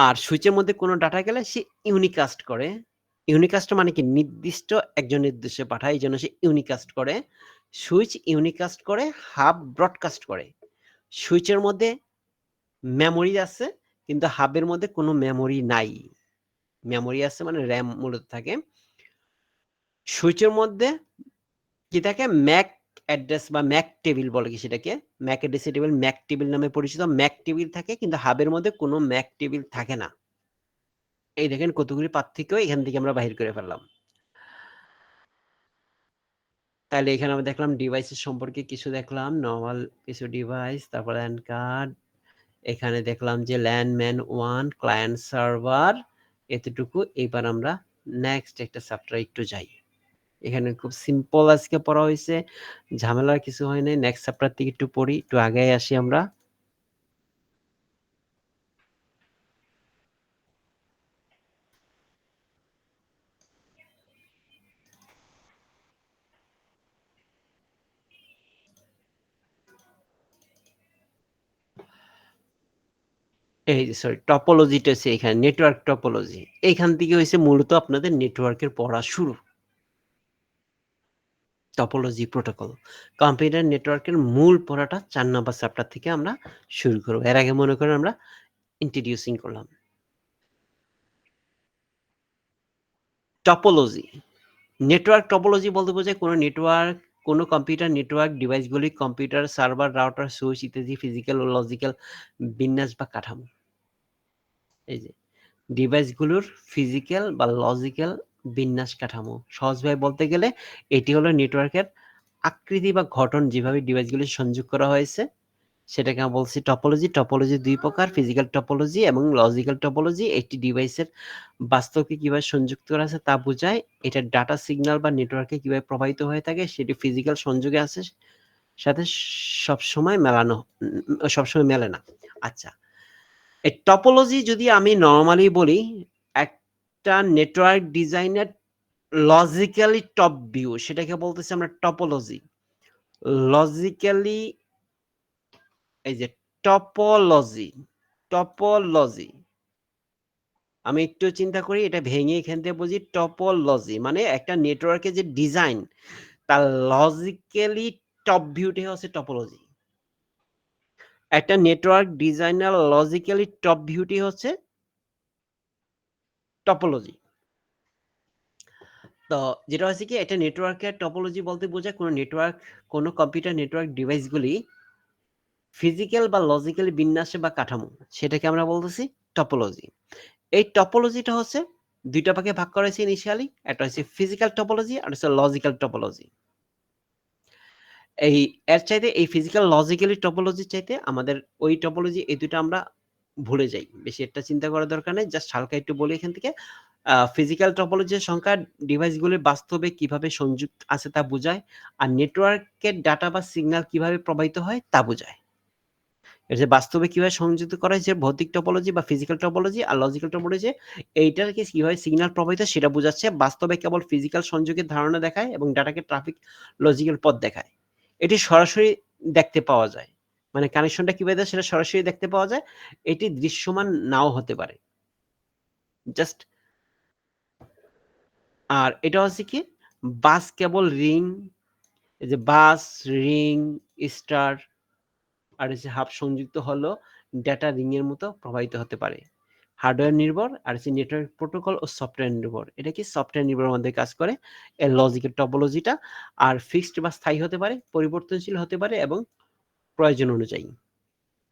আর সুইচের মধ্যে কোনো ডাটা গেলে সে ইউনিকাস্ট করে। ইউনিকাস্ট মানে কি? নির্দিষ্ট একজনের উদ্দেশ্যে পাঠায়। এইজন্য সে ইউনিকাস্ট করে। সুইচ ইউনিকাস্ট করে, হাব ব্রডকাস্ট করে। সুইচের মধ্যে মেমোরি আছে, কিন্তু হাবের মধ্যে কোনো মেমোরি নাই। মেমোরি আছে মানে RAM মূলত থাকে। সুইচের মধ্যে কি থাকে? ম্যাক অ্যাড্রেস বা ম্যাক টেবিল বলে কি সেটাকে। Mac address table Mac table নামে পরিচিত। ম্যাক টেবিল থাকে, কিন্তু হাবের মধ্যে কোনো ম্যাক টেবিল থাকে না। এই দেখেন কতগুলি পার্থক্য এখান থেকে আমরা বাহির করে ফেললাম। তাহলে এখানে আমরা দেখলাম ডিভাইসের সম্পর্কে কিছু দেখলাম, নরমাল কিছু ডিভাইস, তারপর LAN কার্ড। এখানে দেখলাম যে LAN ম্যান 1, ক্লায়েন্ট সার্ভার, এতটুকু। এবার আমরা নেক্সট একটা চ্যাপ্টার একটু যাই। এখানে খুব সিম্পল আজকে পড়া হয়েছে, ঝামেলার কিছু হয় নাই। নেক্সট চ্যাপ্টার থেকে একটু পড়ি, একটু আগে আসি আমরা। এই যে সরি, টপোলজিটা হচ্ছে এখানে, নেটওয়ার্ক টপোলজি। এইখান থেকে হয়েছে মূলত আপনাদের নেটওয়ার্কের পড়া শুরু। টপোলজি প্রোটোকল, কম্পিউটার নেটওয়ার্কের মূল পড়াটা 4 নম্বর চ্যাপ্টার থেকে আমরা শুরু করব। এর আগে মনে করেন আমরা ইন্ট্রোডিউসিং করলাম। টপোলজি, নেটওয়ার্ক টপোলজি বলতে বোঝায় কোনো নেটওয়ার্ক, কোনো কম্পিউটার নেটওয়ার্ক ডিভাইসগুলি কম্পিউটার, সার্ভার, রাউটার, সুইচ ইত্যাদি ফিজিক্যাল ও লজিক্যাল বিন্যাস বা কাঠামো। এই যে ডিভাইসগুলোর ফিজিক্যাল বা লজিক্যাল বিন্যাস কাঠামো। সহজভাবে বলতে গেলে এটি হলো নেটওয়ার্কের আকৃতি বা গঠন, যেভাবে ডিভাইসগুলি সংযোগ করা হয়েছে সেটাকে আমরা বলছি টপোলজি। টপোলজি 2 প্রকার, ফিজিক্যাল টপোলজি এবং লজিক্যাল টপোলজি। একটি ডিভাইসের বাস্তবকে কিভাবে সংযুক্ত করা আছে তা বোঝায়। এটা ডাটা সিগন্যাল বা নেটওয়ার্কে কিভাবে প্রবাহিত হয়ে থাকে সেটি ফিজিক্যাল সংযোগে আছে সাথে সবসময় সবসময় মেলে না। আচ্ছা, এই টপোলজি যদি আমি নরমালি বলি, একটা নেটওয়ার্ক ডিজাইনের লজিক্যালি টপ ভিউ, সেটাকে বলতেছি আমরা টপোলজি। লজিক্যালি, এই যে টপোলজি, টপোলজি। আমি একটু চিন্তা করি, এটা ভেঙে এখান থেকে বুঝি। টপোলজি মানে একটা নেটওয়ার্কের যে ডিজাইন, তার লজিক্যালি টপ ভিউটাই হচ্ছে টপোলজি। একটা নেটওয়ার্ক ডিজাইনার লজিক্যালি টপ ভিউটি হচ্ছে টপোলজি। তো যেটা হচ্ছে কি, একটা নেটওয়ার্কের টপোলজি বলতে বোঝায় কোনো নেটওয়ার্ক, কোনো কম্পিউটার নেটওয়ার্ক ডিভাইসগুলি ফিজিক্যাল বা লজিক্যালি বিন্যাসে বা কাঠামো, সেটাকে আমরা বলতেছি টপোলজি। এই টপোলজিটা হচ্ছে দুইটা ভাগে ভাগ করা হয়েছে ইনিশিয়ালি। একটা হচ্ছে ফিজিক্যাল টপোলজি আর হচ্ছে লজিক্যাল টপোলজি। এই এর চাইতে এই ফিজিক্যাল লজিক্যালি টপোলজির চাইতে আমাদের ওই টপোলজি, এই দুটো আমরা ভুলে যাই, বেশি একটা চিন্তা করার দরকার নেই। জাস্ট হালকা একটু বলি এখান থেকে। ফিজিক্যাল টপোলজির সংখ্যা ডিভাইসগুলির বাস্তবে কিভাবে সংযুক্ত আছে তা বোঝায়, আর নেটওয়ার্কের ডাটা বা সিগন্যাল কিভাবে প্রবাহিত হয় তা বোঝায়। এর যে বাস্তবে কিভাবে সংযুক্ত করা হয়েছে ভৌতিক টপোলজি বা ফিজিক্যাল টপোলজি, আর লজিক্যাল টপোলজি এইটাকে কিভাবে সিগন্যাল প্রবাহিত সেটা বোঝাচ্ছে। বাস্তবে কেবল ফিজিক্যাল সংযোগের ধারণা দেখায় এবং ডাটাকে ট্রাফিক লজিক্যাল পথ দেখায়। এটি সরাসরি দেখতে পাওয়া যায়, মানে কানেকশনটা কিভাবে দেয় সেটা সরাসরি দেখতে পাওয়া যায়। এটি দৃশ্যমান নাও হতে পারে। জাস্ট, আর এটা হচ্ছে কি, বাস কেবল রিং, এই যে বাস, রিং, স্টার আর হচ্ছে হাব সংযুক্ত হলো ডেটা রিং এর মতো প্রবাহিত হতে পারে। হার্ডওয়্যার নির্ভর আর হচ্ছে নেটওয়ার্ক প্রোটোকল ও সফটওয়্যার নির্ভর। এটা কি সফটওয়্যার নির্ভর মধ্যে কাজ করে এর লজিক্যাল টপোলজিটা। আর ফিক্সড বা স্থায়ী হতে পারে, পরিবর্তনশীল হতে পারে এবং প্রয়োজন অনুযায়ী।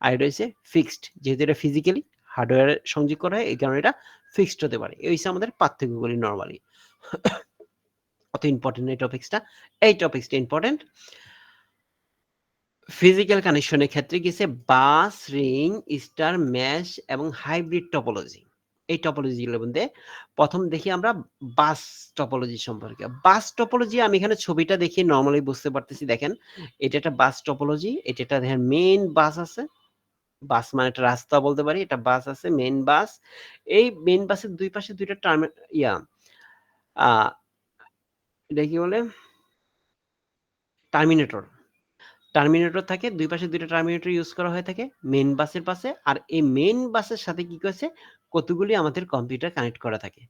আর এটা হচ্ছে ফিক্সড, যেহেতু এটা ফিজিক্যালি হার্ডওয়্যারে সংযোগ করা হয় এই কারণে এটা ফিক্সড হতে পারে। এই হচ্ছে আমাদের পার্থক্যগুলি নরমালি। অত ইম্পর্টেন্ট এই টপিক্সটা, এই টপিক্সটা ইম্পর্টেন্ট। ফিজিক্যাল কানেকশনের ক্ষেত্রে গেছে বাস, রিং, স্টার, ম্যাশ এবং হাইব্রিড টপোলজি। এই টপোলজিগুলোর মধ্যে প্রথম দেখি আমরা বাস টপোলজি সম্পর্কে। বাস টপোলজি আমি এখানে ছবিটা দেখি নরমালি বুঝতে পারতেছি। দেখেন, এটা একটা বাস টপোলজি। এটা একটা দেখেন মেইন বাস আছে। বাস মানে একটা রাস্তা বলতে পারি। এটা বাস আছে, মেইন বাস। এই মেইন বাসের দুই পাশে দুইটা ইয়া আহ এটা কি বলে, টার্মিনেটর। টার্মিনেটর থাকে, দুই পাশে দুইটা টার্মিনেটর ইউজ করা হয়ে থাকে মেইন বাসের পাশে। আর এই মেইন বাসের সাথে কি করেছে, কতগুলি আমাদের কম্পিউটার কানেক্ট করা থাকে।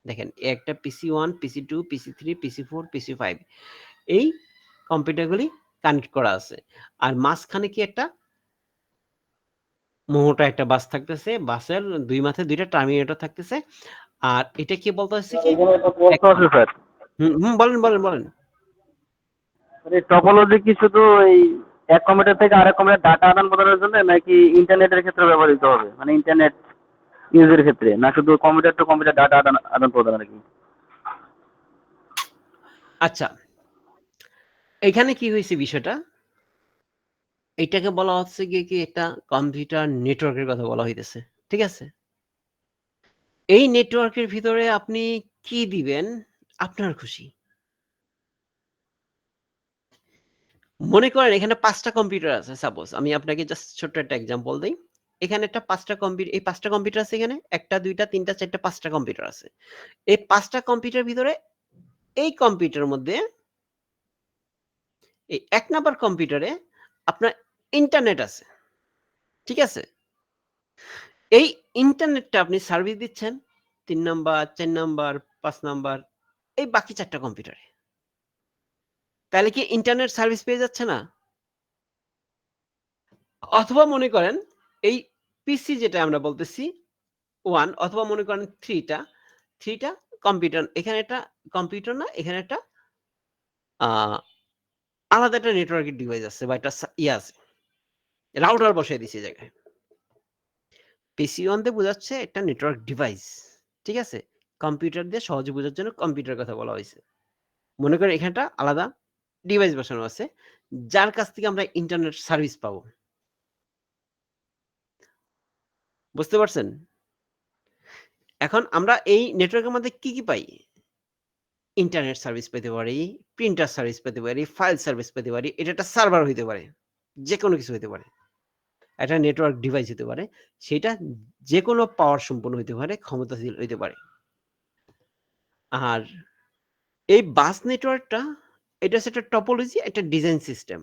দেখেন একটা PC1, PC2, PC3, PC4, PC5 এই কম্পিউটারগুলি কানেক্ট করা আছে। আর মাঝখানে কি একটা মোটা একটা বাস থাকতেছে, বাসের দুই মাথায় দুইটা টার্মিনেটর থাকতেছে। আর এটা কি বলতে হচ্ছে কি স্যার বলেন বলেন বলেন। টপোলজি কি শুধু এই এক কম্পিউটার থেকে আরেক কম্পিউটার ডাটা আদান প্রদানের জন্য নাকি ইন্টারনেটের ক্ষেত্রে ব্যবহৃত হবে, মানে ইন্টারনেট ইউজের ক্ষেত্রে, না শুধু কম্পিউটার টু কম্পিউটার ডাটা আদান আদান প্রদান আর কি? আচ্ছা, এখানে কি হয়েছে বিষয়টা, এটাকে বলা হচ্ছে গিয়ে কি একটা কম্পিউটার নেটওয়ার্কের কথা বলা হইতেছে, ঠিক আছে? এই নেটওয়ার্কের ভিতরে আপনি কি দিবেন আপনার খুশি। মনে করেন এখানে 5টা কম্পিউটার আছে, সাপোজ আমি আপনাকে জাস্ট ছোট্ট একটা এক্সাম্পল দেই। এখানে একটা 5টা কম্পিউটার, এই 5টা কম্পিউটার আছে এখানে, 1টা 2টা 3টা 4টা 5টা কম্পিউটার আছে। এই 5টা কম্পিউটার ভিতরে এই কম্পিউটারের মধ্যে এই 1 নাম্বার কম্পিউটারে আপনার ইন্টারনেট আছে, ঠিক আছে? এই ইন্টারনেটটা আপনি সার্ভিস দিচ্ছেন 3 নাম্বার, 4 নাম্বার, 5 নাম্বার এই বাকি 4টা কম্পিউটারে। তাহলে কি ইন্টারনেট সার্ভিস পেয়ে যাচ্ছে না? অথবা মনে করেন এই পিসি যেটা আমরা বলতেছি 1 অথবা মনে করেন 3 টা কম্পিউটার। এখানে একটা কম্পিউটার না, এখানে একটা আ আলাদা একটা নেটওয়ার্কের ডিভাইস আছে বা একটা ইয়ে আছে। রাউটার বসায় দিছি এই জায়গায়। PC1 দিয়ে বোঝাচ্ছে একটা নেটওয়ার্ক ডিভাইস। ঠিক আছে? কম্পিউটার দিয়ে সহজে বোঝার জন্য কম্পিউটার কথা বলা হইছে। মনে করেন এখানে একটা আলাদা ডিভাইস বসানো আছে, যার কাছ থেকে আমরা ইন্টারনেট সার্ভিস পাবো। বুঝতে পারছেন? এখন আমরা এই নেটওয়ার্কের মধ্যে কি পাই? ইন্টারনেট সার্ভিস পেতে পারি, প্রিন্টার সার্ভিস পেতে পারি, ফাইল সার্ভিস পেতে পারি। এটা একটা সার্ভার হইতে পারে। যেকোনো কিছু হইতে পারে। একটা নেটওয়ার্ক ডিভাইস হতে পারে। সেটা যেকোনো পাওয়ার সম্পন্ন হইতে পারে, ক্ষমতাশীল হইতে পারে। আর এই বাস নেটওয়ার্কটা এটা হচ্ছে একটা টপোলজি, একটা ডিজাইন সিস্টেম।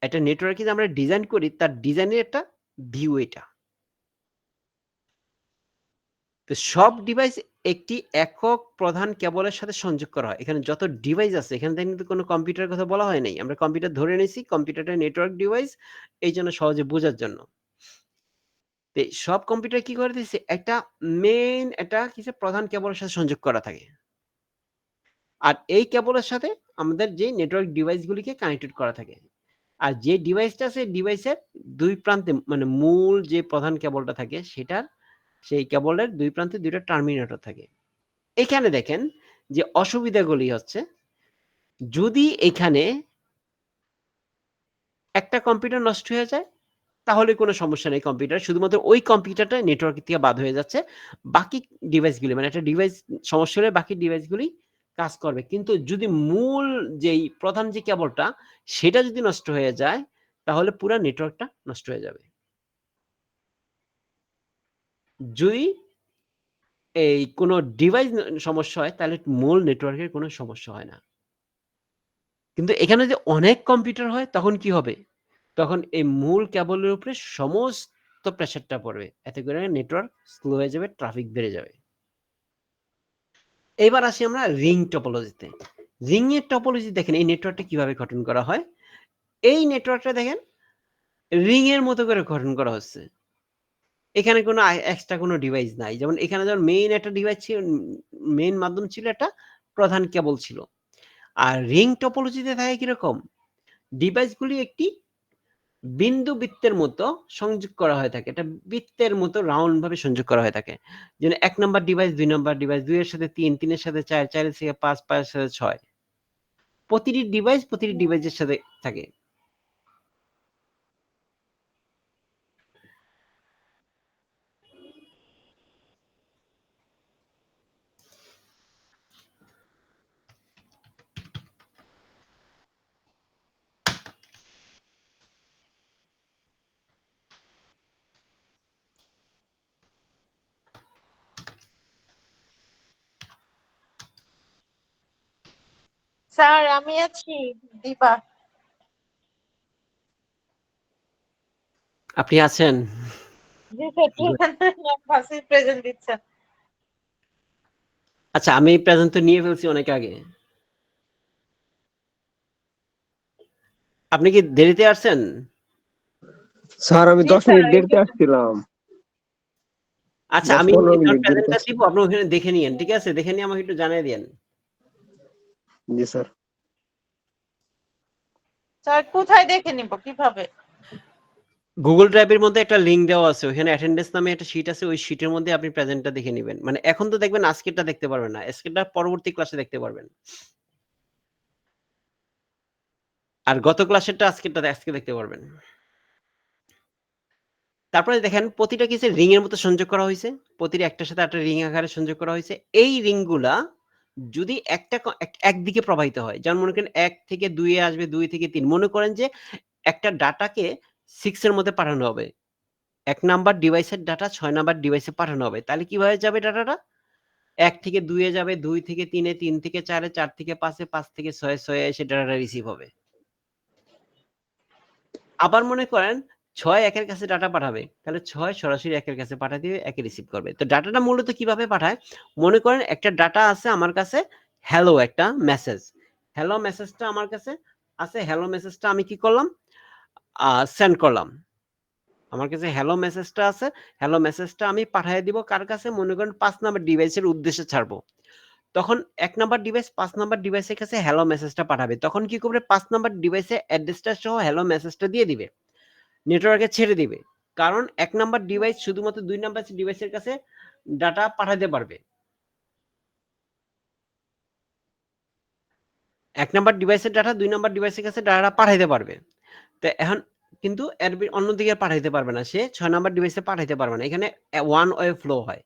একটা নেটওয়ার্কে যে আমরা ডিজাইন করি তার ডিজাইনের একটা ভিউ এটা। তো সব ডিভাইস একটি একক প্রধান কেবলের সাথে সংযোগ করা হয়। এখানে যত ডিভাইস আছে এখানে কিন্তু কোনো কম্পিউটারের কথা বলা হয় নাই। আমরা কম্পিউটার ধরে নিয়েছি, কম্পিউটারটা নেটওয়ার্ক ডিভাইস এইজন্য সহজে বোঝার জন্য। তো সব কম্পিউটার কি করে দিয়েছে, একটা মেইন একটা কিছু প্রধান কেবলের সাথে সংযোগ করা থাকে। আর এই কেবলের সাথে আমাদের যে নেটওয়ার্ক ডিভাইসগুলিকে কানেক্টেড করা থাকে। আর যে ডিভাইসটা আছে ডিভাইসের ২ প্রান্তে মানে মূল যে প্রধান কেবলটা থাকে সেটার সেই কেবলের ২ প্রান্তে ২ টা টার্মিনেটর থাকে। এখানে দেখেন যে অসুবিধাগুলি হচ্ছে, যদি এখানে একটা কম্পিউটার নষ্ট হয়ে যায় তাহলে কোনো সমস্যা নেই কম্পিউটার। শুধুমাত্র ওই কম্পিউটারটা নেটওয়ার্ক থেকে বাদ হয়ে যাচ্ছে। বাকি ডিভাইসগুলি মানে একটা ডিভাইস সমস্যা হলে বাকি ডিভাইসগুলি কাজ করবে। কিন্তু যদি মূল যেই প্রধান যে কেবলটা সেটা যদি নষ্ট হয়ে যায় তাহলে পুরা নেটওয়ার্কটা নষ্ট হয়ে যাবে। যদি এই কোনো ডিভাইস সমস্যা হয় তাহলে মূল নেটওয়ার্কের কোনো সমস্যা হয় না। কিন্তু এখানে যে অনেক কম্পিউটার হয় তখন কি হবে? তখন এই মূল কেবলের উপরে সমস্ত প্রেশারটা পড়বে। এতে করে নেটওয়ার্ক স্লো হয়ে যাবে, ট্রাফিক বেড়ে যাবে। এবার আসি আমরা রিং টপোলজিতে। রিং এর টপোলজি দেখেন এই নেটওয়ার্কটা কিভাবে গঠন করা হয়। এই নেটওয়ার্কটা দেখেন রিং এর মতো করে গঠন করা হচ্ছে। এখানে কোনো এক্সট্রা কোনো ডিভাইস নাই। যেমন এখানে যেমন মেইন একটা ডিভাইস ছিল, মেইন মাধ্যম ছিল একটা প্রধান কেবল ছিল। আর রিং টপোলজিতে থাকে কিরকম? ডিভাইসগুলি একটি বিন্দু বৃত্তের মতো সংযোগ করা হয়ে থাকে। এটা বৃত্তের মতো রাউন্ড ভাবে সংযোগ করা হয়ে থাকে। যেন ১ নাম্বার ডিভাইস, ২ নাম্বার ডিভাইস, ২ এর সাথে ৩, ৩ এর সাথে ৪, ৪ এর থেকে ৫, ৫ এর সাথে ৬। প্রতিটি ডিভাইস প্রতিটি ডিভাইসের সাথে থাকে। স্যার আমি আছি দিবা। আপনি আছেন? জি স্যার, ফার্স্টে প্রেজেন্ট দিচ্ছেন। আচ্ছা, আমি প্রেজেন্ট তো নিয়ে ফেলছি অনেক আগে। আপনি কি দেরিতে আসছেন? স্যার আমি জি 10 স্যার, মিনিট এই দেরিতে যে আসছিলাম। আচ্ছা, 10 আমি 15 যখন মিনিট দেরিতে প্রেজেন্টটা দিব আসছিলাম। আপনি ওখানে দেখে নিয়েন। ঠিক আছে? দেখে নিয়ে আমাকে একটু জানিয়ে দিয়েন। জি স্যার। স্যার কোথায় দেখে নিব, কিভাবে? গুগল ড্রাইভের মধ্যে একটা লিংক দেওয়া আছে। ওখানে অ্যাটেন্ডেন্স নামে একটা শিট আছে। ওই শিটের মধ্যে আপনি প্রেজেন্টটা দেখে নিবেন। মানে এখন তো দেখবেন আজকেরটা দেখতে পারবেন না। আজকেরটা পরবর্তী ক্লাসে দেখতে পারবেন। আর গত ক্লাসেরটা আজকেরটা আজকে দেখতে পারবেন। তারপরে দেখেন প্রতিটা কিসে রিং এর মতো সংযোগ করা হয়েছে। প্রতিটা একটার সাথে একটা রিং আকারে সংযোগ করা হয়েছে। এই রিংগুলা যদি একদিকে প্রবাহিত হয়, যেমন মনে করেন ১ থেকে ২ এ আসবে, ২ থেকে ৩। মনে করেন যে একটা ডাটাকে 6 এর মধ্যে পাঠানো হবে। ১ নাম্বার ডিভাইসের ডাটা ৬ নাম্বার ডিভাইসে পাঠানো হবে। তাহলে কিভাবে যাবে ডাটাটা? ১ থেকে ২ এ যাবে, ২ থেকে ৩ এ, ৩ থেকে ৪ এ, ৪ থেকে ৫ এ, ৫ থেকে ৬ এ, ৬ এ এসে ডাটাটা রিসিভ হবে। আবার মনে করেন ৬ ১ এর কাছে ডাটা পাঠাবে। তাহলে ৬ সরাসরি ১ এর কাছে পাঠায় দিবে, ১ এ রিসিভ করবে। তো ডাটাটা মূলত কিভাবে পাঠায়? মনে করেন একটা ডাটা আছে আমার কাছে, হ্যালো একটা মেসেজ। হ্যালো মেসেজটা আমার কাছে আছে। হ্যালো মেসেজটা আমি কি করলাম? সেন্ড করলাম। আমার কাছে হ্যালো মেসেজটা আছে। হ্যালো মেসেজটা আমি পাঠায় দিব কার কাছে? মনে করেন ৫ নাম্বার ডিভাইসের উদ্দেশ্যে ছাড়বো। তখন ১ নাম্বার ডিভাইস ৫ নাম্বার ডিভাইসের কাছে হ্যালো মেসেজটা পাঠাবে। তখন কি করবে? ৫ নাম্বার ডিভাইসে অ্যাড্রেসটা সহ হ্যালো মেসেজটা দিয়ে দিবে। নেটওয়ার্কে ছেড়ে দিবে। কারণ ১ নাম্বার ডিভাইস শুধুমাত্র ২ নাম্বার ডিভাইসের কাছে ডাটা পাঠাতে পারবে। ১ নাম্বার ডিভাইসের ডাটা ২ নাম্বার ডিভাইসের কাছে ডাটাটা পাঠাইতে পারবে। তো এখন কিন্তু এর অন্যদিকে পাঠাইতে পারবে না। সে ৬ নাম্বার ডিভাইসে পাঠাইতে পারবে না। এখানে ওয়ান ওয়ে ফ্লো হয়।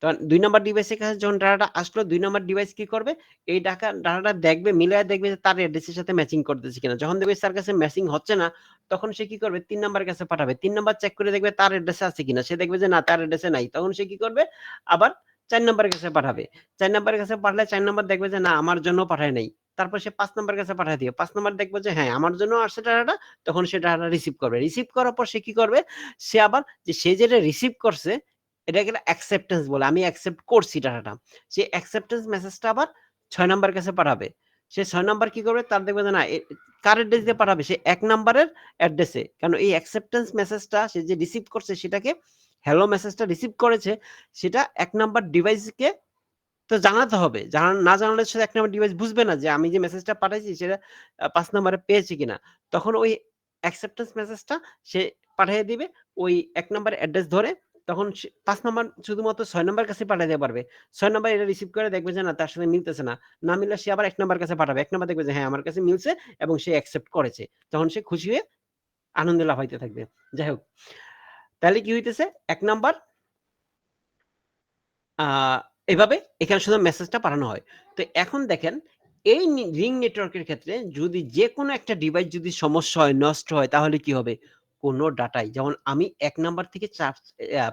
তখন ২ নাম্বার ডিভাইসের কাছে যখন ডাটাটা আসলো ২ নাম্বার ডিভাইস কি করবে? এই ডাটাটা দেখবে, মিলায়া দেখবে যে তার অ্যাড্রেসের সাথে ম্যাচিং করতেছে কিনা। যখন দেখবে তার কাছে ম্যাচিং হচ্ছে না, তখন সে কি করবে? ৩ নাম্বারের কাছে পাঠাবে। ৩ নাম্বার চেক করে দেখবে তার অ্যাড্রেসে আছে কিনা। সে দেখবে যে না, তার অ্যাড্রেসে নাই। তখন সে কি করবে? আবার ৪ নাম্বারের কাছে পাঠাবে। ৪ নাম্বারের কাছে পাঠালে ৪ নাম্বার দেখবে যে না, আমার জন্য পাঠায় নাই। তারপর সে ৫ নাম্বারের কাছে পাঠায় দিবে। ৫ নাম্বার দেখবে যে হ্যাঁ, আমার জন্য আসছে ডাটাটা। তখন সে ডাটাটা রিসিভ করবে। রিসিভ করার পর সে কি করবে? সে আবার সে যেটা রিসিভ করছে এটাকে একটা অ্যাকসেপ্টেন্স বলে। আমি অ্যাকসেপ্ট করছি ডাটাটা। সেই অ্যাকসেপ্টেন্স মেসেজটা আবার ৬ নাম্বারের কাছে পাঠাবে। সে ৬ নাম্বার কি করবে? তার দেখবে যে না, কার অ্যাড্রেস দিয়ে পাঠাবে? সে ১ নাম্বারের অ্যাড্রেসে। কারণ এই অ্যাকসেপ্টেন্স মেসেজটা সে যে রিসিভ করছে সেটাকে, হ্যালো মেসেজটা রিসিভ করেছে, সেটা ১ নাম্বার ডিভাইসকে তো জানাতে হবে। না জানালে সে ১ নাম্বার ডিভাইস বুঝবে না যে আমি যে মেসেজটা পাঠাইছি সেটা ৫ নাম্বারে পেয়েছে কিনা। তখন ওই অ্যাকসেপ্টেন্স মেসেজটা সে পাঠিয়ে দিবে ওই ১ নাম্বার অ্যাড্রেস ধরে। তখন সে ৫ নাম্বার শুধুমাত্র ৬ নাম্বার কাছে পাঠাইতে পারবে। ৬ নাম্বার এটা রিসিভ করে দেখবে যে না, তার সাথে মিলতেছে না। না মিললে সে আবার ১ নাম্বার কাছে পাঠাবে। ১ নাম্বার দেখবে যে হ্যাঁ, আমার কাছে মিলছে এবং সে অ্যাকসেপ্ট করেছে। তখন সে খুশি হয়ে আনন্দে লাফাইতে থাকবে। যাই হোক, তাহলে কি হইতেছে? ১ নাম্বার আ এভাবে এখানে শুধু মেসেজটা পাঠানো হয়। তো এখন দেখেন এই রিং নেটওয়ার্কের ক্ষেত্রে যদি যেকোনো একটা ডিভাইস যদি সমস্যা হয়, নষ্ট হয়, তাহলে কি হবে? কোনো ডাটাই, যেমন আমি ১ নাম্বার থেকে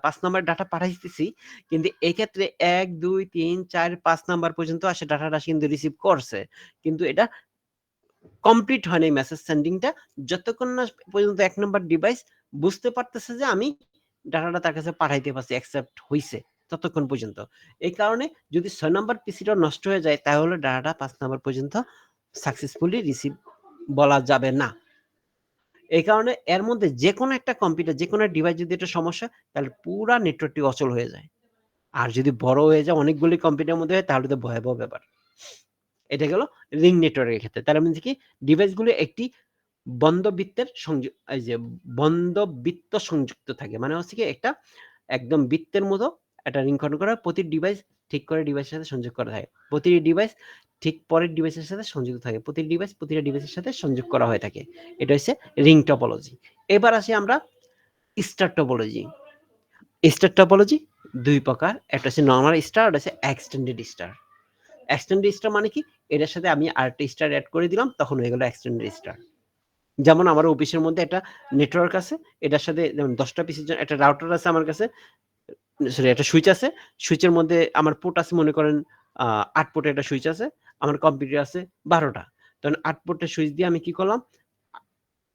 ৫ নাম্বার ডাটা পাঠাইতেছি, কিন্তু এক্ষেত্রে ১, ২, ৩, ৪, ৫ নাম্বার পর্যন্ত আসে ডাটাটা কিন্তু রিসিভ করছে। কিন্তু এটা কমপ্লিট হয় নাই মেসেজ সেন্ডিং টা, যতক্ষণ না পর্যন্ত ১ নাম্বার ডিভাইস বুঝতে পারতেছে যে আমি ডাটাটা তার কাছে পাঠাইতে পারছি, অ্যাকসেপ্ট হইছে ততক্ষণ পর্যন্ত। এই কারণে যদি ৬ নাম্বার পিসিটা নষ্ট হয়ে যায় তাহলে ডাটাটা ৫ নাম্বার পর্যন্ত সাকসেসফুলি রিসিভ বলা যাবে না। এই কারণে এর মধ্যে যেকোনো একটা কম্পিউটার, যেকোনো ডিভাইস যদি এটা সমস্যা, তাহলে পুরা নেটওয়ার্কটি অচল হয়ে যায়। আর যদি বড় হয়ে যায়, অনেকগুলি কম্পিউটারের মধ্যে হয়, তাহলে তো ভয়াবহ ব্যাপার। এটা গেল রিং নেটওয়ার্কের ক্ষেত্রে। তার মানে কি ডিভাইসগুলো একটি বন্ধবৃত্তের এই যে বন্ধবৃত্ত সংযুক্ত থাকে। মানে হচ্ছে কি একটা একদম বৃত্তের মতো একটা রিং খন্ড করা, প্রতি ডিভাইস ঠিক করে ডিভাইসের সাথে সংযোগ করা থাকে। প্রতিটি ডিভাইস ঠিক পরের ডিভাইসের সাথে সংযুক্ত থাকে। প্রতিটি ডিভাইস প্রতিটা ডিভাইসের সাথে সংযোগ করা হয়ে থাকে। এটা হচ্ছে রিং টপোলজি। এবার আসি আমরা স্টার টপোলজি। স্টার টপোলজি ২ প্রকার। একটা হচ্ছে নরমাল স্টার, আর হচ্ছে এক্সটেন্ডেড স্টার। এক্সটেন্ডেড স্টার মানে কি? এটার সাথে আমি আরেকটা স্টার এড করে দিলাম, তখন হয়ে গেল এক্সটেন্ডেড স্টার। যেমন আমার অফিসের মধ্যে একটা নেটওয়ার্ক আছে, এটার সাথে যেমন ১০ টা পিসের জন্য একটা রাউটার আছে আমার কাছে, সরি একটা সুইচ আছে। সুইচের মধ্যে আমার পোর্ট আছে মনে করেন ৮ পোর্টের একটা সুইচ আছে। আমার কম্পিউটার আছে ১২ টা। তখন ৮ পোর্টের সুইচ দিয়ে আমি কি করলাম?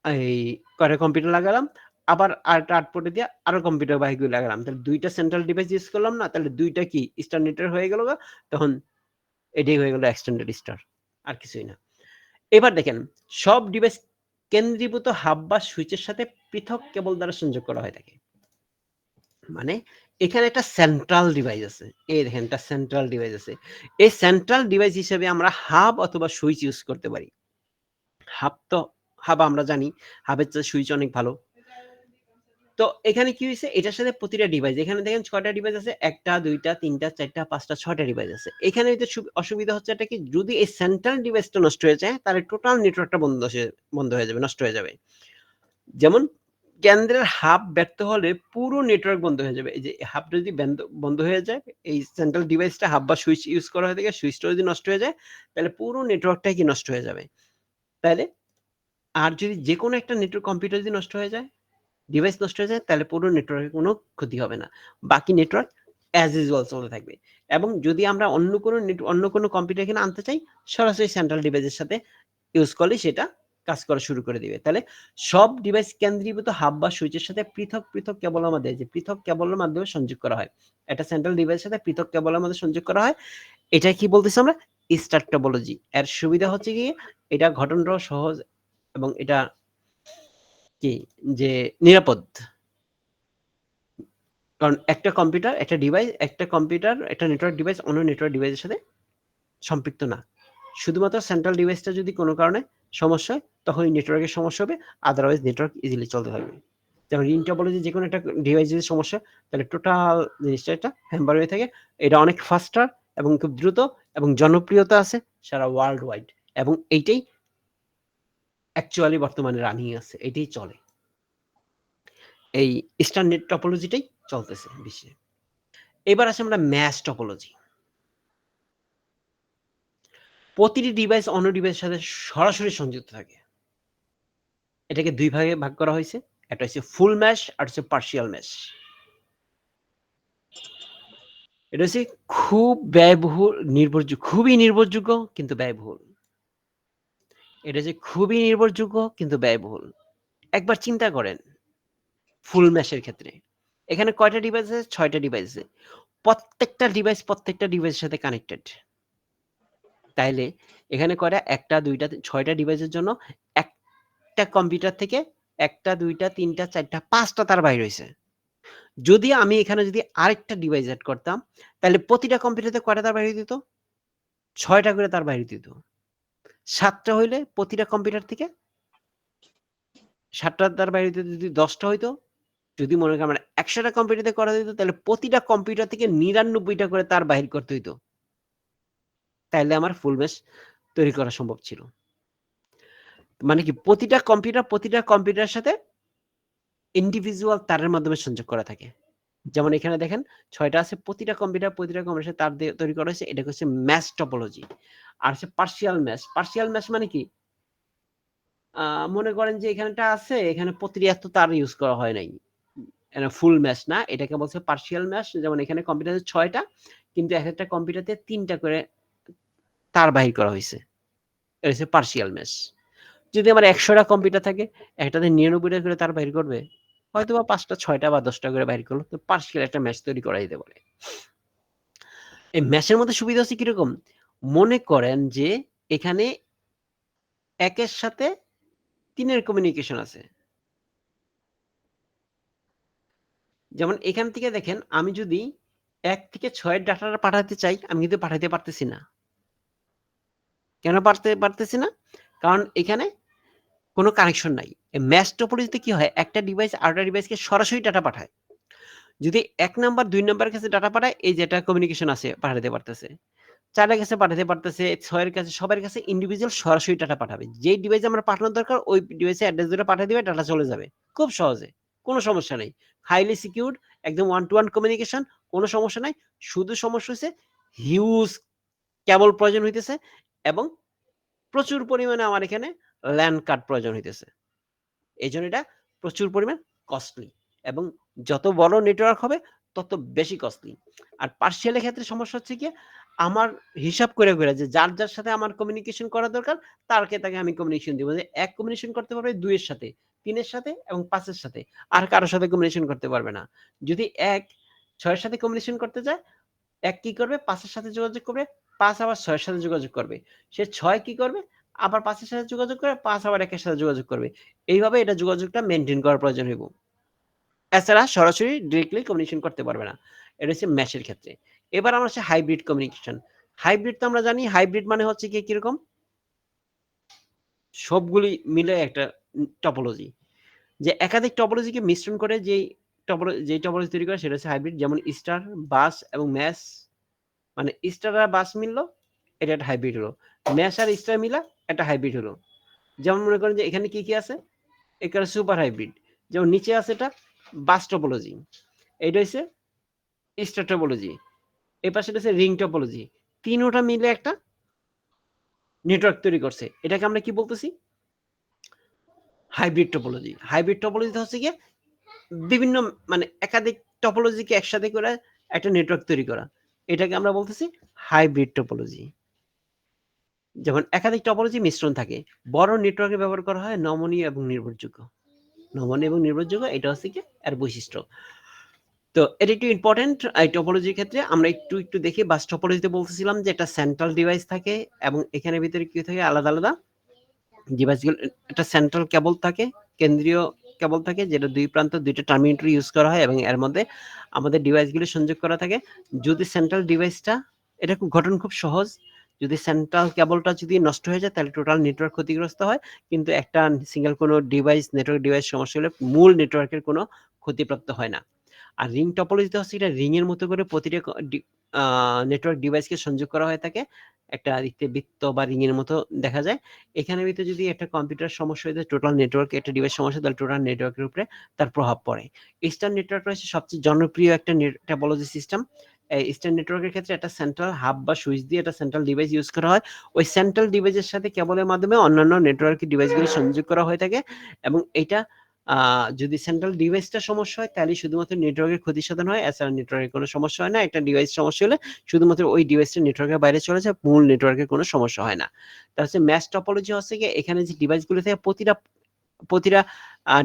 এই কয়টা কম্পিউটার লাগালাম, আবার আরেকটা আউটপুটে দিয়ে আরো কম্পিউটার বাহিগুলো লাগালাম, তাহলে 2টা সেন্ট্রাল ডিভাইস ইউজ করলাম না, তাহলে 2টা কি স্টার নেটওয়ার্ক হয়ে গেল, তখন এটাই হয়ে গেল এক্সটেন্ডেড স্টার, আর কিছুই না। এবার দেখেন সব ডিভাইস কেন্দ্রীভূত হাব বা সুইচের সাথে পৃথক কেবল দ্বারা সংযোগ করা হয়ে থাকে। মানে এখানে একটা সেন্ট্রাল ডিভাইস আছে, এই দেখেন একটা সেন্ট্রাল ডিভাইস আছে, এই সেন্ট্রাল ডিভাইস হিসেবে আমরা হাব অথবা সুইচ ইউজ করতে পারি। হাব আমরা জানি হাবের চেয়ে সুইচ অনেক ভালো। তো এখানে কি হয়েছে, এটার সাথে প্রতিটা ডিভাইস, এখানে দেখেন 6টা ডিভাইস আছে, 1টা 2টা 3টা 4টা 5টা 6টা ডিভাইস আছে। এখানে অসুবিধা হচ্ছে এটা কি, যদি এই সেন্ট্রাল ডিভাইসটা নষ্ট হয়ে যায় তাহলে টোটাল নেটওয়ার্কটা বন্ধ হয়ে যাবে, নষ্ট হয়ে যাবে। যেমন কেন্দ্রের হাব ব্যর্থ হলে পুরো নেটওয়ার্ক বন্ধ হয়ে যাবে। এই যে হাবটা যদি বন্ধ হয়ে যায়, এই সেন্ট্রাল ডিভাইসটা হাব বা সুইচ ইউজ করা হয়ে থাকে, সুইচটা যদি নষ্ট হয়ে যায় তাহলে পুরো নেটওয়ার্কটাই কি নষ্ট হয়ে যাবে। তাহলে আর যদি যে কোনো একটা নেটওয়ার্ক কম্পিউটার যদি নষ্ট হয়ে যায়, ডিভাইস নষ্ট হয়ে যায়, তাহলে পুরো নেটওয়ার্কের কোনো ক্ষতি হবে না, বাকি নেটওয়ার্ক অ্যাজ ইউজুয়াল চলতে থাকবে। এবং যদি আমরা অন্য কোনো কম্পিউটার এখানে আনতে চাই, সরাসরি সেন্ট্রাল ডিভাইসের সাথে ইউজ করলে সেটা কাজ করা শুরু করে দিবে। তাহলে সব ডিভাইস কেন্দ্রীভূত হাব বা সুইচের সাথে পৃথক পৃথক কেবলের মাধ্যমে, যে পৃথক কেবলের মাধ্যমে সংযোগ করা হয়, একটা সেন্ট্রাল ডিভাইসের সাথে পৃথক কেবলের মধ্যে সংযোগ করা হয়। এটা কি বলতেছি আমরা, স্টার টপোলজি। এর সুবিধা হচ্ছে কি, এটা ঘটনাটাও সহজ এবং এটা কি যে নিরাপদ। কারণ একটা কম্পিউটার একটা নেটওয়ার্ক ডিভাইস অন্য নেটওয়ার্ক ডিভাইসের সাথে সম্পৃক্ত না। শুধুমাত্র সেন্ট্রাল ডিভাইসটা যদি কোনো কারণে সমস্যা হয়, তখন নেটওয়ার্কের সমস্যা হবে, আদারওয়াইজ নেটওয়ার্ক ইজিলি চলতে থাকবে। যেমন রিং টপোলজি, যে কোনো একটা ডিভাইস যদি সমস্যা, তাহলে টোটাল জিনিসটা একটা হ্যাম্বার হয়ে থাকে। এটা অনেক ফাস্টার এবং খুব দ্রুত এবং জনপ্রিয়তা আছে সারা ওয়ার্ল্ড ওয়াইড, এবং এইটাই অ্যাকচুয়ালি বর্তমানে রানিং আছে, এটাই চলে, এই স্টার নেট টপোলজিটাই চলতেছে বিশ্বে। এবার আসে আমরা ম্যাশ টপোলজি। প্রতিটি ডিভাইস অন্য ডিভাইসের সাথে সরাসরি সংযুক্ত থাকে। এটাকে দুই ভাগে ভাগ করা হয়েছে, একটা হচ্ছে ফুল ম্যাশ আর হচ্ছে পার্শিয়াল ম্যাশ। এটা হচ্ছে খুবই নির্ভরযোগ্য কিন্তু ব্যয়বহুল। এটা হচ্ছে খুবই নির্ভরযোগ্য কিন্তু ব্যয়বহুল। একবার চিন্তা করেন, ফুল ম্যাশের ক্ষেত্রে এখানে কয়টা ডিভাইস আছে? 6টা ডিভাইস আছে। প্রত্যেকটা ডিভাইসের সাথে কানেক্টেড। তাইলে এখানে কয়টা? 1টা 2টা 6টা ডিভাইসের জন্য একটা কম্পিউটার থেকে 1টা 2টা 3টা 4টা 5টা তার বাইর হইছে। যদি আমি এখানে আরেকটা ডিভাইস এড করতাম, তাহলে প্রতিটা কম্পিউটারে কয়টা তার বাইর দিত? 6টা করে তার বাইর দিত। 7টা হইলে প্রতিটা কম্পিউটার থেকে 7টা তার বাইর দিত। যদি 10টা হইতো, যদি মনে করেন আমরা 100টা কম্পিউটারে করা দিত, তাহলে প্রতিটা কম্পিউটার থেকে 99টা করে তার বাহির করতে হইতো। তাইলে আমার ফুল ম্যাশ তৈরি করা সম্ভব ছিল। মানে কি, প্রতিটা কম্পিউটারের সাথে ইন্ডিভিজুয়াল তারের মাধ্যমে সংযোগ করা থাকে। যেমন এখানে দেখেন 6টা আছে, প্রতিটা কম্পিউটারের সাথে তার দিয়ে তৈরি করা হয়েছে। এটা হচ্ছে ম্যাশ টপোলজি। আর হচ্ছে পার্শিয়াল ম্যাশ মানে কি, মনে করেন যে এখানটা আছে, এখানে প্রতিটি এত তার ইউজ করা হয় নাই, ফুল ম্যাশ না, এটাকে বলছে পার্শিয়াল ম্যাশ। যেমন এখানে কম্পিউটারে 6টা, কিন্তু এক একটা কম্পিউটারে 3টা করে তার বাহির করা হয়েছে, এটা হচ্ছে পার্শিয়াল ম্যাশ। যদি আমার 100টা কম্পিউটার থাকে, একটাতে 99টা করে তার বাহির করবে, হয়তো বা 5টা 6টা বা 10টা করে বাহির করলো, তো পার্শিয়াল একটা ম্যাশ তৈরি করা যেতে পারে। এই ম্যাশের মধ্যে সুবিধা হচ্ছে কিরকম, মনে করেন যে এখানে 1-এর সাথে 3-এর কমিউনিকেশন আছে। যেমন এখান থেকে দেখেন, আমি যদি 1 থেকে 6 এর ডাটাটা পাঠাতে চাই, আমি কিন্তু পাঠাতে পারতেছি না। কেন পারতেছি না? কারণ এখানে কোনো কানেকশন নাই। ম্যাশ টপোলজিতে কি হয়, একটা ডিভাইস আরেকটা ডিভাইসকে সরাসরি ডাটা পাঠায়। যদি 1 নাম্বার 2 নাম্বারের কাছে ডাটা পাঠায়, এই যেটা কমিউনিকেশন আছে পাঠাতে পারতেছে। 4 এর কাছে পাঠাতে পারতেছে, 6 এর কাছে, সবার কাছে ইন্ডিভিজুয়াল সরাসরি ডাটা পাঠাবে। যেই ডিভাইসে আমার পাঠানোর দরকার ওই ডিভাইসে অ্যাড্রেস দুটো পাঠিয়ে দিবে, ডাটা চলে যাবে খুব সহজে, কোনো সমস্যা নেই। হাইলি সিকিউরড, একদম ওয়ান টু ওয়ান কমিউনিকেশন, কোনো সমস্যা নাই। শুধু সমস্যা হচ্ছে হিউজ কেবল প্রয়োজন হইতেছে এবং প্রচুর পরিমাণে আমার এখানে ল্যান্ড কার্ড প্রয়োজন হইতেছে। এই জন্য এটা প্রচুর পরিমাণ কস্টলি, এবং যত বড় নেটওয়ার্ক হবে তত বেশি কস্টলি। আর পার্শিয়ালের ক্ষেত্রে সমস্যা হচ্ছে কি, আমার হিসাব করে যে যার সাথে আমার কমিউনিকেশন করা দরকার, তাকে আমি কমিউনিকেশন দিব। যে 1 কমিউনিকেশন করতে পারবে 2 এর সাথে, 3 এর সাথে এবং 5 এর সাথে। আর কারো সাথে কম্বিনেশন করতে পারবে না। যদি 1 6 এর সাথে কম্বিনেশন করতে যায়, 1 কি করবে? 5 এর সাথে যোগাযোগ করবে, 5 আবার 6 এর সাথে যোগাযোগ করবে। সে 6 কি করবে? আবার 5 এর সাথে যোগাযোগ করে, 5 আবার 1 এর সাথে যোগাযোগ করবে। এইভাবে এটা যোগাযোগটা মেইনটেইন করার প্রয়োজন হইব। এছাড়া সরাসরি ডিরেক্টলি কমিউনিকেশন করতে পারবে না। এটা হচ্ছে মেশের ক্ষেত্রে। এবার আমরা আসি হাইব্রিড কমিউনিকেশন। হাইব্রিড তো আমরা জানি, হাইব্রিড মানে হচ্ছে গিয়ে কিরকম? সবগুলি মিলে একটা টপোলজি। যে একাধিক টপোলজিকে মিশ্রণ করে যেই টপোলজি তৈরি করে সেটা হচ্ছে হাইব্রিড। যেমন স্টার, বাস এবং ম্যাশ। মানে স্টার আর বাস মিললো, এটা একটা হাইব্রিড হলো। ম্যাশ আর স্টার মিলা একটা হাইব্রিড হলো। যেমন মনে করেন যে এখানে কি আছে? এখানে সুপার হাইব্রিড। যেমন নিচে আছে এটা বাস টপোলজি, এটা হচ্ছে স্টার টপোলজি, এই পাশে হচ্ছে রিং টপোলজি। তিনোটা মিলে একটা নেটওয়ার্ক তৈরি করছে। এটাকে আমরা কি বলতেছি? Hybrid topology. হাইব্রিড টপোলজিতে হচ্ছে গিয়ে বিভিন্ন মানে একাধিক টপোলজিকে একসাথে করে একটা নেটওয়ার্ক তৈরি করা। এটাকে আমরা বলতেছি হাইব্রিড টপোলজি। যেমন একাধিক টপোলজি মিশ্রণ থাকে। বড় নেটওয়ার্কে ব্যবহার করা হয় নমনীয় এবং নির্ভরযোগ্য। নমনীয় এবং নির্ভরযোগ্য এটা হচ্ছে কি এর বৈশিষ্ট্য। তো এটা একটু ইম্পর্টেন্ট এই টপোলজির ক্ষেত্রে। আমরা একটু দেখি। বাস টপোলজিতে বলতেছিলাম যে একটা সেন্ট্রাল ডিভাইস থাকে এবং এখানে ভিতরে কি থাকে আলাদা আলাদা ডিভাইসগুলো। একটা সেন্ট্রাল কেবল থাকে, কেন্দ্রীয় কেবল থাকে, যেটা দুই প্রান্ত দুইটা টার্মিনেটর ইউজ করা হয় এবং এর মধ্যে আমাদের ডিভাইসগুলো সংযোগ করা থাকে। যদি সেন্ট্রাল ডিভাইসটা, এটা গঠন খুব সহজ। যদি সেন্ট্রাল কেবলটা যদি নষ্ট হয়ে যায় তাহলে টোটাল নেটওয়ার্ক ক্ষতিগ্রস্ত হয়। কিন্তু একটা সিঙ্গেল কোনো ডিভাইস, নেটওয়ার্ক ডিভাইস সমস্যা হলে মূল নেটওয়ার্কের কোনো ক্ষতিপ্রাপ্ত হয় না। আর রিং টপোলজিতে হচ্ছে এটা রিং এর মতো করে প্রতিটা নেটওয়ার্ক ডিভাইসকে সংযোগ করা হয়ে থাকে। একটা দেখতে বৃত্ত বা রিং এর মতো দেখা যায়। এখানের ভিতরে যদি একটা কম্পিউটার সমস্যা হয়ে যায়, টোটাল নেটওয়ার্ক একটা ডিভাইস সমস্যা, তাহলে টোটাল নেটওয়ার্কের উপরে তার প্রভাব পড়ে। ইস্টার্ন নেটওয়ার্ক হচ্ছে সবচেয়ে জনপ্রিয় একটা টপোলজি সিস্টেম। এই ইস্টার্ন নেটওয়ার্কের ক্ষেত্রে একটা সেন্ট্রাল হাব বা সুইচ দিয়ে একটা সেন্ট্রাল ডিভাইস ইউজ করা হয়। ওই সেন্ট্রাল ডিভাইসের সাথে কেবলের মাধ্যমে অন্যান্য নেটওয়ার্কের ডিভাইসগুলো সংযোগ করা হয়ে থাকে এবং এটা যদি সেন্ট্রাল ডিভাইসটা সমস্যা হয় তাহলে শুধুমাত্র নেটওয়ার্কের ক্ষতিসাধন হয়, এছাড়া নেটওয়ার্কের কোনো সমস্যা হয় না। একটা ডিভাইস সমস্যা হলে শুধুমাত্র ওই ডিভাইসটা নেটওয়ার্কের বাইরে চলে যায়, মূল নেটওয়ার্কের কোনো সমস্যা হয় না। তার হচ্ছে ম্যাশ টপোলজি হচ্ছে গিয়ে এখানে যে ডিভাইসগুলো থেকে প্রতিটা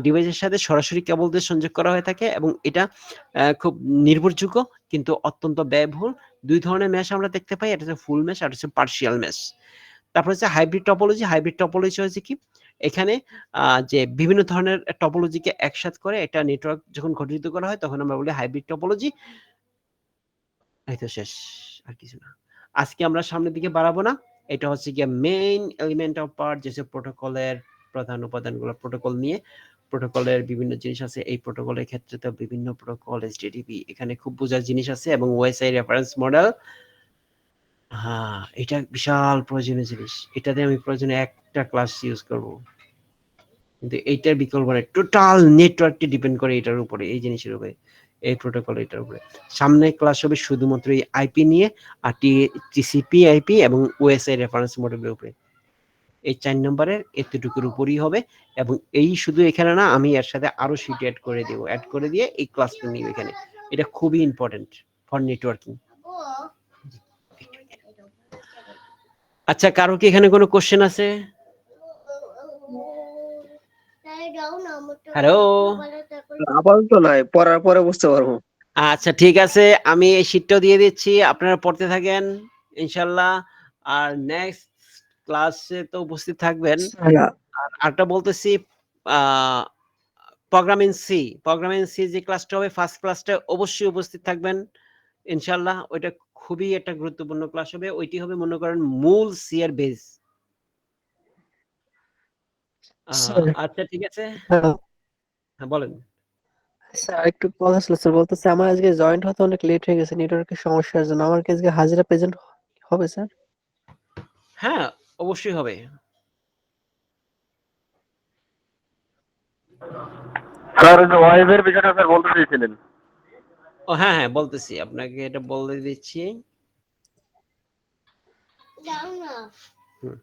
ডিভাইসের সাথে সরাসরি কেবল দিয়ে সংযোগ করা হয়ে থাকে এবং এটা খুব নির্ভরযোগ্য কিন্তু অত্যন্ত ব্যয়বহুল। দুই ধরনের ম্যাশ আমরা দেখতে পাই, এটা হচ্ছে ফুল ম্যাশ আর হচ্ছে পার্শিয়াল ম্যাশ। তারপর হচ্ছে হাইব্রিড টপোলজি। হাইব্রিড টপোলজি হচ্ছে কি, এখানে যে বিভিন্ন ধরনের টপোলজিকে একসাথ করে একটা নেটওয়ার্ক যখন গঠিত করা হয় তখন আমরা বলি হাইব্রিড টপোলজি। এই তো শেষ, আর কিছু না। আজকে আমরা সামনের দিকে বাড়াবো না। এটা হচ্ছে গিয়ে মেইন এলিমেন্ট অফ পার্ট, যেসব প্রোটোকলের প্রধান উপাদানগুলো, প্রোটোকল নিয়ে। প্রোটোকলের বিভিন্ন জিনিস আছে। এই প্রোটোকলের ক্ষেত্রে তো বিভিন্ন প্রোটোকল, HTTP, এখানে খুব বোঝার জিনিস আছে এবং ওএসআই রেফারেন্স মডেল। হ্যাঁ, এটা বিশাল প্রয়োজনীয় জিনিস। এটাতে আমি প্রয়োজনে একটা ক্লাস ইউজ করব, কিন্তু এইটার বিকল্প নেই। টোটাল নেটওয়ার্কটি ডিপেন্ড করে এটার উপরে, এই জিনিসের উপরে, এই প্রোটোকল এটার উপরে। সামনে ক্লাস হবে শুধুমাত্র এই আইপি নিয়ে আর TCP আইপি এবং ওএসআই রেফারেন্স মডেলের উপরে। এই 4 নম্বরের এতটুকুর উপরই হবে এবং এই শুধু এখানে না, আমি এর সাথে আরো শিট অ্যাড করে দেব। অ্যাড করে দিয়ে এই ক্লাসটা নিব এখানে। এটা খুবই ইম্পর্টেন্ট ফর নেটওয়ার্কিং। আচ্ছা, কারো কি এখানে কোনো কোশ্চেন আছে? হ্যালো, আপাতত নাই, পড়ার পরে বুঝতে পারবো। আচ্ছা ঠিক আছে, আমি এই শিটটাও দিয়ে দিচ্ছি, আপনারা পড়তে থাকেন ইনশাল্লাহ। আর নেক্সট ক্লাসে তো উপস্থিত থাকবেন। আর আরেকটা বলতেছি, প্রোগ্রামিং সি যে ক্লাসটা হবে, ফার্স্ট ক্লাসটা অবশ্যই উপস্থিত থাকবেন ইনশাল্লাহ। ওইটা খুবই একটা গুরুত্বপূর্ণ ক্লাস হবে। ওইটি হবে মনে করেন মূল সি এর বেস। আচ্ছা ঠিক আছে, হ্যাঁ বলেন। স্যার একটু কথা ছিল স্যার, বলতেছে আমার আজকে জয়েন্ট হতে অনেক লেট হয়ে গেছে নেটওয়ার্কের সমস্যার জন্য। আমার কি আজকে হাজিরা প্রেজেন্ট হবে স্যার? হ্যাঁ অবশ্যই হবে। স্যার ওই যে ওয়াইফের বিষয়টা স্যার বলতে চেয়েছিলেন। ও হ্যাঁ হ্যাঁ, বলতেছি আপনাকে, এটা বলে দিচ্ছি। হুম।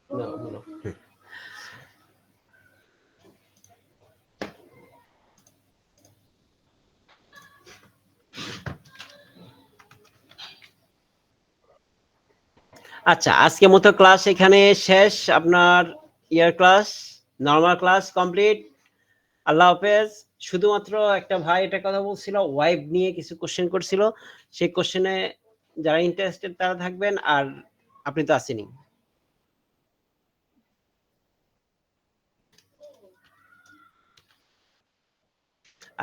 না, বলো। আচ্ছা, আজকের মতো ক্লাস এখানে শেষ। আপনার ইয়ার ক্লাস, নরমাল ক্লাস কমপ্লিট। আল্লাহ হাফেজ। শুধুমাত্র একটা ভাই এটা কথা বলছিল, ওয়াইব নিয়ে কিছু কোশ্চেন করছিল। সেই কোশ্চেনে যারা ইন্টারেস্টেড তারা থাকবেন, আর আপনি তো আসেনি।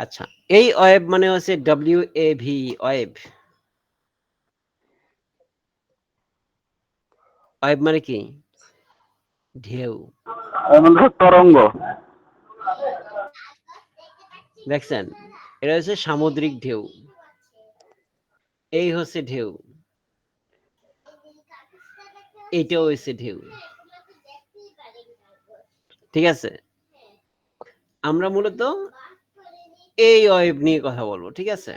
আচ্ছা, এই ওয়েব মানে হচ্ছে WAV, ওয়েব। ওয়েব মানে কি? ঢেউ। মানে তরঙ্গ। দেখছেন, এটা হচ্ছে সামুদ্রিক ঢেউ। এই হচ্ছে ঢেউ, এইটাও হচ্ছে ঢেউ। ঠিক আছে, আমরা মূলত এই ওয়েব নিয়ে কথা বলবো। ঠিক আছে,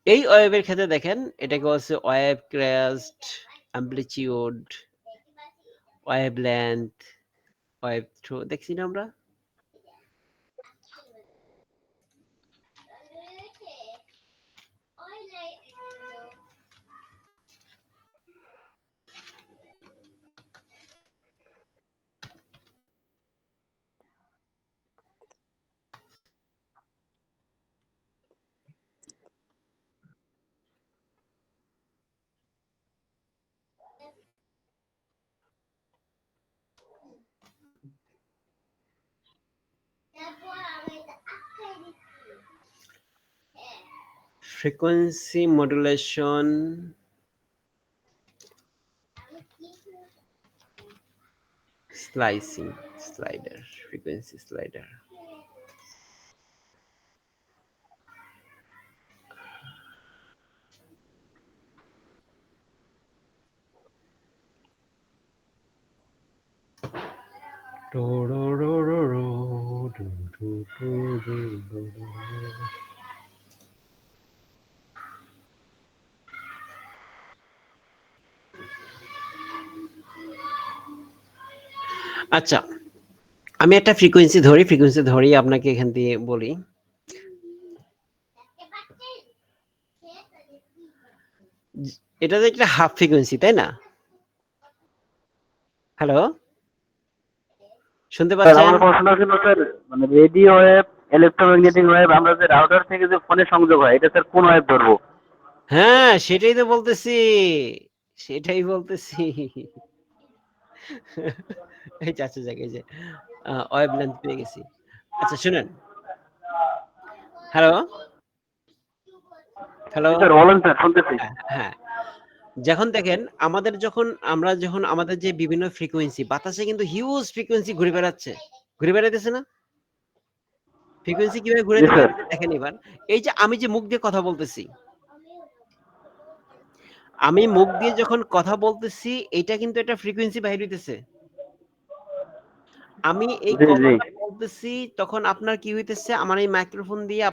এই ওয়েবের ক্ষেত্রে দেখেন, এটাকে হচ্ছে wave crest, amplitude, wave length, wave trough, দেখছি না আমরা? Frequency modulation, slicing, slider, frequency slider. আচ্ছা, আমি একটা ফ্রিকোয়েন্সি ধরি আপনাকে এখান দিয়ে বলি। এটা তো একটা হাফ ফ্রিকোয়েন্সি, তাই না? হ্যালো, শুনতে স্যার পাচ্ছেন? আমার প্রশ্ন ছিল স্যার, মানে রেডিও ওয়েভ, ইলেকট্রোম্যাগনেটিক ওয়েভ, আমরা যে রাউটার থেকে যে ফোনে সংযোগ হয়, এটা স্যার কোন ওয়েভ ধরবো? হ্যাঁ, সেটাই তো বলতেছি, সেটাই বলতেছি। এই চাচা জায়গায় যে ওয়েব লেন্থ পেয়ে গেছি। আচ্ছা শুনেন, হ্যালো হ্যালো, স্যার বলেন স্যার, শুনতেছি। হ্যাঁ, যখন দেখেন আমরা যখন আমাদের যে বিভিন্ন ফ্রিকোয়েন্সি, বাতাসে কিন্তু হিউজ ফ্রিকোয়েন্সি ঘুরে বেড়াচ্ছে, ঘুরে বেড়াইতেছে না? ফ্রিকোয়েন্সি কিভাবে ঘুরে জি স্যার। দেখেন এবার। এই যে আমি যে মুখ দিয়ে কথা বলতেছি, আমি মুখ দিয়ে যখন কথা বলতেছি, এটা কিন্তু একটা ফ্রিকোয়েন্সি বাইর হইতেছে। আমি এই জি জি। কথাটা বলতেছি, তখন আপনার কি হইতেছে, আমার এই মাইক্রোফোন দিয়ে